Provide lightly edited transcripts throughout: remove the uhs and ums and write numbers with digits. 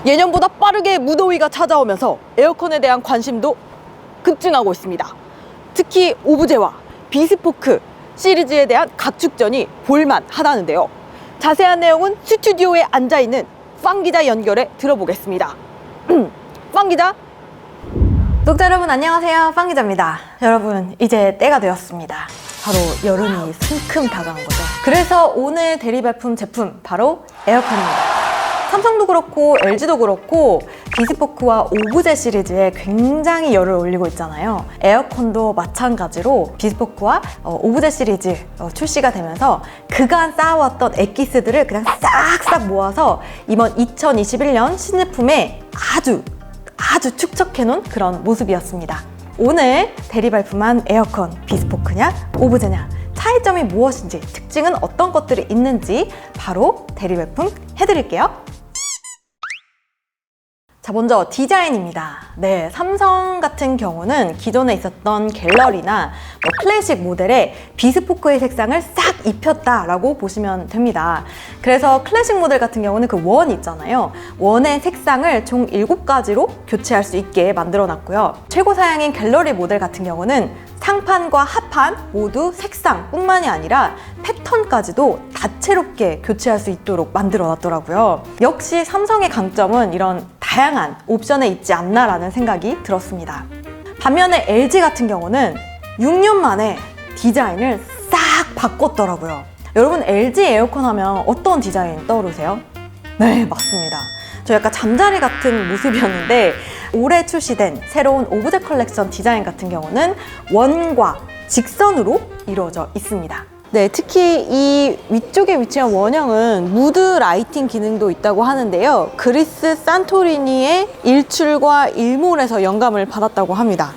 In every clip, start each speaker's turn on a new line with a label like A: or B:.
A: 예년보다 빠르게 무더위가 찾아오면서 에어컨에 대한 관심도 급증하고 있습니다. 특히 오브제와 비스포크 시리즈에 대한 각축전이 볼만하다는데요. 자세한 내용은 스튜디오에 앉아있는 빵 기자 연결해 들어보겠습니다. 빵 기자.
B: 구독자 여러분 안녕하세요, 빵 기자입니다. 여러분, 이제 때가 되었습니다. 바로 여름이 성큼 다가온 거죠. 그래서 오늘 대리 발품 제품 바로 에어컨입니다. 삼성도 그렇고 LG도 그렇고 비스포크와 오브제 시리즈에 굉장히 열을 올리고 있잖아요. 에어컨도 마찬가지로 비스포크와 오브제 시리즈 출시가 되면서 그간 쌓아왔던 엑기스들을 그냥 싹싹 모아서 이번 2021년 신제품에 아주 축적해놓은 그런 모습이었습니다. 오늘 대리 발품한 에어컨 비스포크냐 오브제냐, 차이점이 무엇인지, 특징은 어떤 것들이 있는지 바로 대리 발품 해드릴게요. 자, 먼저 디자인입니다. 네, 삼성 같은 경우는 기존에 있었던 갤러리나 클래식 모델에 비스포크의 색상을 싹 입혔다라고 보시면 됩니다. 그래서 클래식 모델 같은 경우는 그 원 있잖아요. 원의 색상을 총 7가지로 교체할 수 있게 만들어 놨고요. 최고 사양인 갤러리 모델 같은 경우는 상판과 하판 모두 색상뿐만이 아니라 패턴까지도 다채롭게 교체할 수 있도록 만들어 놨더라고요. 역시 삼성의 강점은 이런 다양한 옵션에 있지 않나라는 생각이 들었습니다. 반면에 LG 같은 경우는 6년 만에 디자인을 싹 바꿨더라고요. 여러분, LG 에어컨 하면 어떤 디자인 떠오르세요? 네, 맞습니다. 저 약간 잠자리 같은 모습이었는데 올해 출시된 새로운 오브제 컬렉션 디자인 같은 경우는 원과 직선으로 이루어져 있습니다.
A: 네, 특히 이 위쪽에 위치한 원형은 무드 라이팅 기능도 있다고 하는데요. 그리스 산토리니의 일출과 일몰에서 영감을 받았다고 합니다.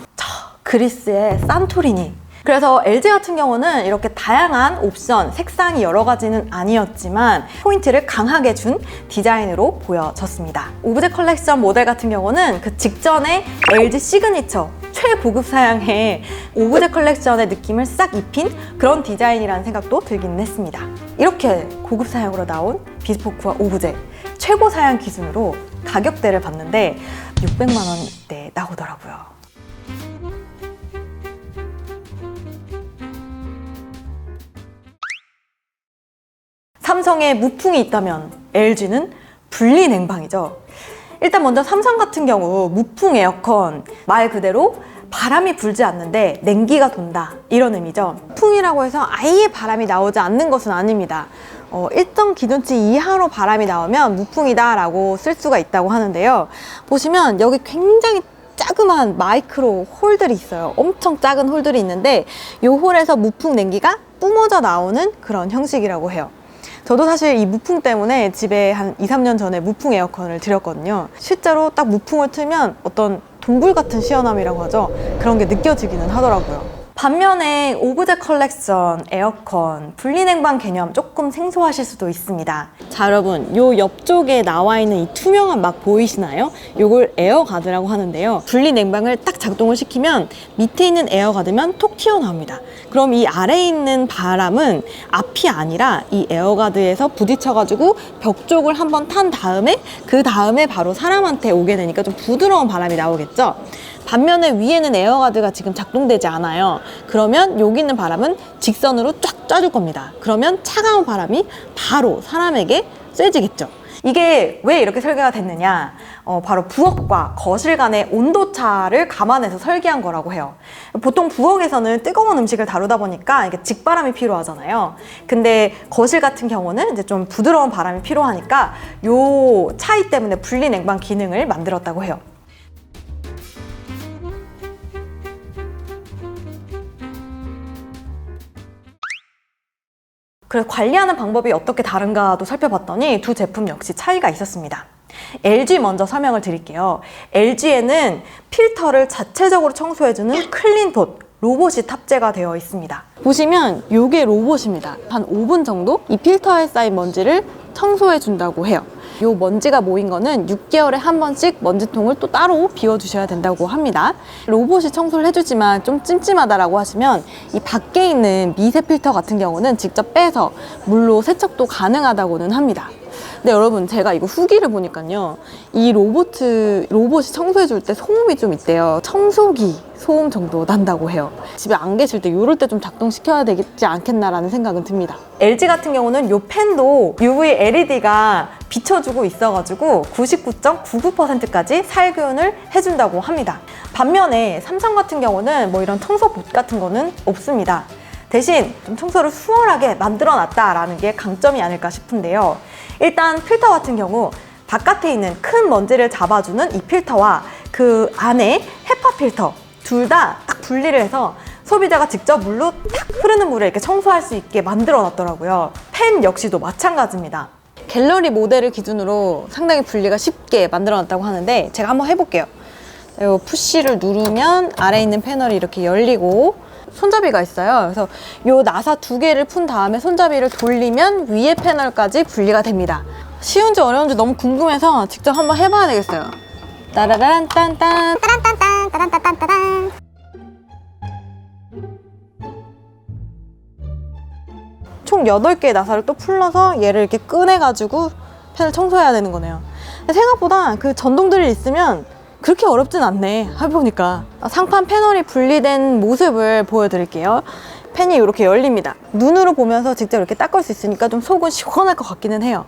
B: 그리스의 산토리니. 그래서 LG 같은 경우는 이렇게 다양한 옵션, 색상이 여러 가지는 아니었지만 포인트를 강하게 준 디자인으로 보여졌습니다. 오브제 컬렉션 모델 같은 경우는 그 직전에 LG 시그니처 최고급 사양의 오브제 컬렉션의 느낌을 싹 입힌 그런 디자인이라는 생각도 들긴 했습니다. 이렇게 고급 사양으로 나온 비스포크와 오브제 최고 사양 기준으로 가격대를 봤는데 600만 원대 나오더라고요. 삼성에 무풍이 있다면 LG는 분리냉방이죠. 일단 먼저 삼성 같은 경우 무풍 에어컨, 말 그대로 바람이 불지 않는데 냉기가 돈다, 이런 의미죠.
A: 풍이라고 해서 아예 바람이 나오지 않는 것은 아닙니다. 일정 기준치 이하로 바람이 나오면 무풍이다 라고 쓸 수가 있다고 하는데요. 보시면 여기 굉장히 자그마한 마이크로 홀들이 있어요. 엄청 작은 홀들이 있는데 이 홀에서 무풍 냉기가 뿜어져 나오는 그런 형식이라고 해요. 저도 사실 이 무풍 때문에 집에 한 2, 3년 전에 무풍 에어컨을 들였거든요. 실제로 딱 무풍을 틀면 어떤 동굴 같은 시원함이라고 하죠. 그런 게 느껴지기는 하더라고요.
B: 반면에 오브제 컬렉션 에어컨 분리냉방 개념 조금 생소하실 수도 있습니다.
A: 자, 여러분, 요 옆쪽에 나와 있는 이 투명한 막 보이시나요? 요걸 에어가드라고 하는데요. 분리냉방을 딱 작동을 시키면 밑에 있는 에어가드면 톡 튀어나옵니다. 그럼 이 아래에 있는 바람은 앞이 아니라 이 에어가드에서 부딪혀가지고 벽 쪽을 한번 탄 다음에 그 다음에 바로 사람한테 오게 되니까 좀 부드러운 바람이 나오겠죠? 반면에 위에는 에어가드가 지금 작동되지 않아요. 그러면 여기 있는 바람은 직선으로 쫙 쏴줄 겁니다. 그러면 차가운 바람이 바로 사람에게 쐬지겠죠.
B: 이게 왜 이렇게 설계가 됐느냐? 바로 부엌과 거실 간의 온도차를 감안해서 설계한 거라고 해요. 보통 부엌에서는 뜨거운 음식을 다루다 보니까 이게 직바람이 필요하잖아요. 근데 거실 같은 경우는 이제 좀 부드러운 바람이 필요하니까 요 차이 때문에 분리냉방 기능을 만들었다고 해요. 그래서 관리하는 방법이 어떻게 다른가도 살펴봤더니 두 제품 역시 차이가 있었습니다. LG 먼저 설명을 드릴게요. LG에는 필터를 자체적으로 청소해주는 클린봇 로봇이 탑재가 되어 있습니다.
A: 보시면 요게 로봇입니다. 한 5분 정도 이 필터에 쌓인 먼지를 청소해 준다고 해요. 요 먼지가 모인 거는 6개월에 한 번씩 먼지통을 또 따로 비워주셔야 된다고 합니다. 로봇이 청소를 해주지만 좀 찜찜하다라고 하시면 이 밖에 있는 미세 필터 같은 경우는 직접 빼서 물로 세척도 가능하다고는 합니다. 근데 여러분 제가 이거 후기를 보니까요. 이 로봇이 청소해줄 때 소음이 좀 있대요. 청소기 소음 정도 난다고 해요. 집에 안 계실 때 이럴 때 좀 작동시켜야 되지 않겠나라는 생각은 듭니다.
B: LG 같은 경우는 이 팬도 UV LED가 비춰주고 있어가지고 99.99%까지 살균을 해준다고 합니다. 반면에 삼성 같은 경우는 뭐 이런 청소봇 같은 거는 없습니다. 대신 좀 청소를 수월하게 만들어 놨다라는 게 강점이 아닐까 싶은데요. 일단 필터 같은 경우 바깥에 있는 큰 먼지를 잡아주는 이 필터와 그 안에 헤파 필터 둘 다 딱 분리를 해서 소비자가 직접 물로 탁 흐르는 물에 이렇게 청소할 수 있게 만들어 놨더라고요. 팬 역시도 마찬가지입니다.
A: 갤러리 모델을 기준으로 상당히 분리가 쉽게 만들어 놨다고 하는데 제가 한번 해볼게요. 이 푸시를 누르면 아래에 있는 패널이 이렇게 열리고 손잡이가 있어요. 그래서 이 나사 두 개를 푼 다음에 손잡이를 돌리면 위에 패널까지 분리가 됩니다. 쉬운지 어려운지 너무 궁금해서 직접 한번 해봐야 되겠어요. 따라란 딴딴
C: 따란딴딴.
A: 총 8개의 나사를 또 풀러서 얘를 이렇게 꺼내가지고 펜을 청소해야 되는 거네요. 생각보다 그 전동들이 있으면 그렇게 어렵진 않네, 해보니까. 상판 패널이 분리된 모습을 보여드릴게요. 펜이 이렇게 열립니다. 눈으로 보면서 직접 이렇게 닦을 수 있으니까 좀 속은 시원할 것 같기는 해요.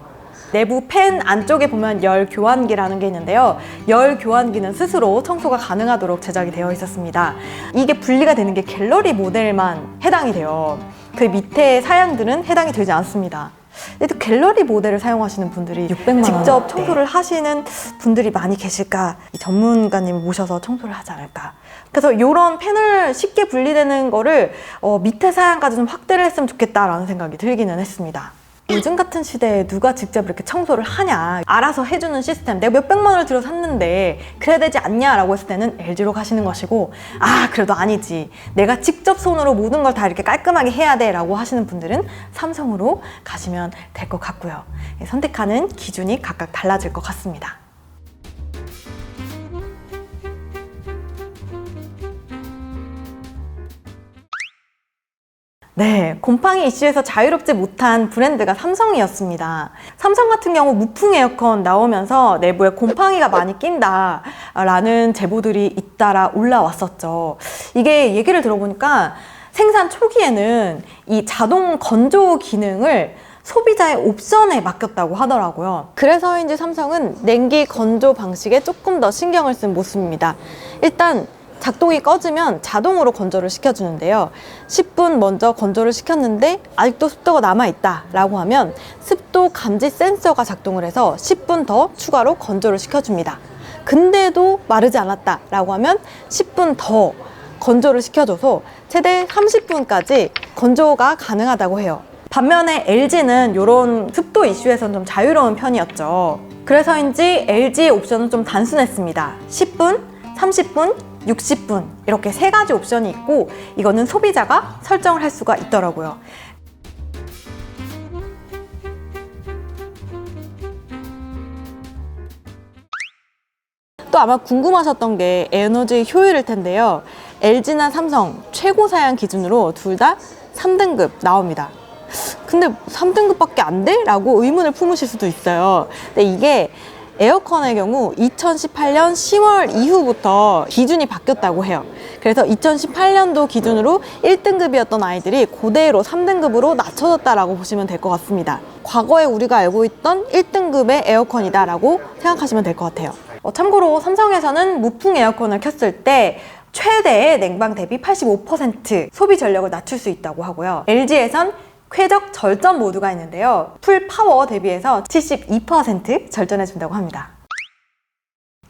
B: 내부 팬 안쪽에 보면 열 교환기라는 게 있는데요. 열 교환기는 스스로 청소가 가능하도록 제작이 되어 있었습니다. 이게 분리가 되는 게 갤러리 모델만 해당이 돼요. 그 밑에 사양들은 해당이 되지 않습니다. 근데 또 갤러리 모델을 사용하시는 분들이
A: 600만
B: 직접
A: 원대.
B: 청소를 하시는 분들이 많이 계실까? 이 전문가님 모셔서 청소를 하지 않을까? 그래서 이런 패널 쉽게 분리되는 거를 밑에 사양까지 좀 확대를 했으면 좋겠다라는 생각이 들기는 했습니다. 요즘 같은 시대에 누가 직접 이렇게 청소를 하냐, 알아서 해주는 시스템, 내가 몇백만 원을 들여 샀는데 그래야 되지 않냐라고 했을 때는 LG로 가시는 것이고, 아 그래도 아니지, 내가 직접 손으로 모든 걸 다 이렇게 깔끔하게 해야 돼 라고 하시는 분들은 삼성으로 가시면 될 것 같고요. 선택하는 기준이 각각 달라질 것 같습니다. 네, 곰팡이 이슈에서 자유롭지 못한 브랜드가 삼성이었습니다. 삼성 같은 경우 무풍 에어컨 나오면서 내부에 곰팡이가 많이 낀다라는 제보들이 잇따라 올라왔었죠. 이게 얘기를 들어보니까 생산 초기에는 이 자동 건조 기능을 소비자의 옵션에 맡겼다고 하더라고요.
A: 그래서인지 삼성은 냉기 건조 방식에 조금 더 신경을 쓴 모습입니다. 일단 작동이 꺼지면 자동으로 건조를 시켜주는데요. 10분 먼저 건조를 시켰는데 아직도 습도가 남아있다 라고 하면 습도 감지 센서가 작동을 해서 10분 더 추가로 건조를 시켜줍니다. 근데도 마르지 않았다 라고 하면 10분 더 건조를 시켜줘서 최대 30분까지 건조가 가능하다고 해요. 반면에 LG는 이런 습도 이슈에서는 좀 자유로운 편이었죠. 그래서인지 LG의 옵션은 좀 단순했습니다. 10분, 30분, 60분 이렇게 3가지 옵션이 있고, 이거는 소비자가 설정을 할 수가 있더라고요. 또 아마 궁금하셨던 게 에너지 효율일 텐데요. LG나 삼성 최고 사양 기준으로 둘 다 3등급 나옵니다. 근데 3등급밖에 안 돼? 라고 의문을 품으실 수도 있어요. 근데 이게 에어컨의 경우 2018년 10월 이후부터 기준이 바뀌었다고 해요. 그래서 2018년도 기준으로 1등급이었던 아이들이 그대로 3등급으로 낮춰졌다라고 보시면 될 것 같습니다. 과거에 우리가 알고 있던 1등급의 에어컨이다라고 생각하시면 될 것 같아요.
B: 참고로 삼성에서는 무풍 에어컨을 켰을 때 최대의 냉방 대비 85% 소비 전력을 낮출 수 있다고 하고요. LG에선 쾌적 절전 모드가 있는데요. 풀 파워 대비해서 72% 절전해준다고 합니다.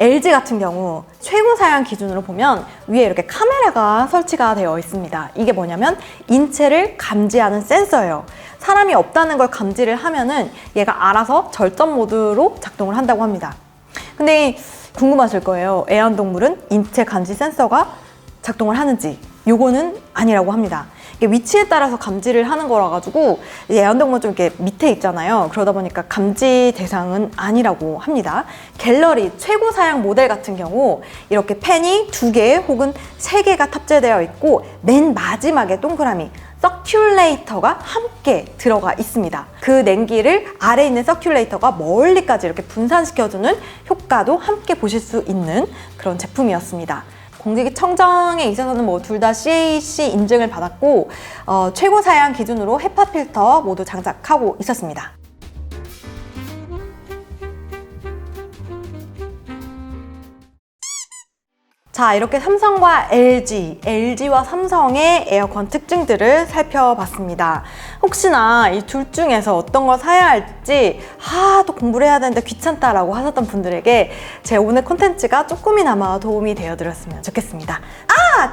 B: LG 같은 경우 최고 사양 기준으로 보면 위에 이렇게 카메라가 설치가 되어 있습니다. 이게 뭐냐면 인체를 감지하는 센서예요. 사람이 없다는 걸 감지를 하면은 얘가 알아서 절전 모드로 작동을 한다고 합니다. 근데 궁금하실 거예요. 애완동물은 인체 감지 센서가 작동을 하는지. 요거는 아니라고 합니다. 이게 위치에 따라서 감지를 하는 거라 가지고 애완동물은 좀 이렇게 밑에 있잖아요. 그러다 보니까 감지 대상은 아니라고 합니다. 갤러리 최고 사양 모델 같은 경우 이렇게 펜이 2개 혹은 3개가 탑재되어 있고 맨 마지막에 동그라미 서큘레이터가 함께 들어가 있습니다. 그 냉기를 아래에 있는 서큘레이터가 멀리까지 이렇게 분산시켜주는 효과도 함께 보실 수 있는 그런 제품이었습니다. 공기청정에 있어서는 뭐 둘 다 CAC 인증을 받았고 최고 사양 기준으로 헤파 필터 모두 장착하고 있었습니다. 자, 이렇게 삼성과 LG와 삼성의 에어컨 특징들을 살펴봤습니다. 혹시나 이 둘 중에서 어떤 걸 사야 할지 또 공부를 해야 되는데 귀찮다라고 하셨던 분들에게 제 오늘 콘텐츠가 조금이나마 도움이 되어드렸으면 좋겠습니다.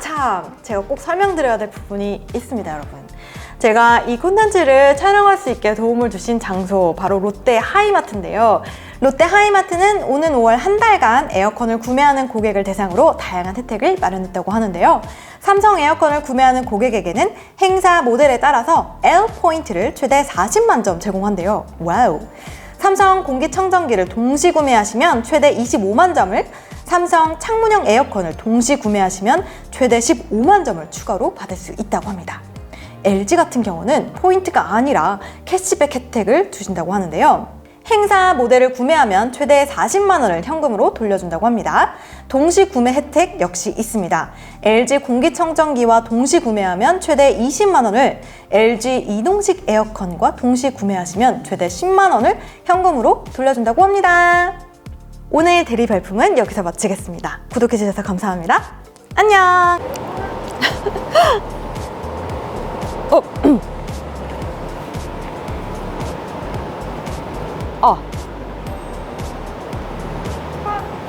B: 참! 제가 꼭 설명드려야 될 부분이 있습니다, 여러분. 제가 이 콘텐츠를 촬영할 수 있게 도움을 주신 장소 바로 롯데 하이마트인데요. 롯데 하이마트는 오는 5월 한 달간 에어컨을 구매하는 고객을 대상으로 다양한 혜택을 마련했다고 하는데요. 삼성 에어컨을 구매하는 고객에게는 행사 모델에 따라서 L 포인트를 최대 40만 점 제공한대요. 와우! 삼성 공기청정기를 동시 구매하시면 최대 25만 점을, 삼성 창문형 에어컨을 동시 구매하시면 최대 15만 점을 추가로 받을 수 있다고 합니다. LG 같은 경우는 포인트가 아니라 캐시백 혜택을 주신다고 하는데요. 행사 모델을 구매하면 최대 40만 원을 현금으로 돌려준다고 합니다. 동시 구매 혜택 역시 있습니다. LG 공기청정기와 동시 구매하면 최대 20만 원을, LG 이동식 에어컨과 동시 구매하시면 최대 10만 원을 현금으로 돌려준다고 합니다. 오늘 대리 발품은 여기서 마치겠습니다. 구독해주셔서 감사합니다. 안녕!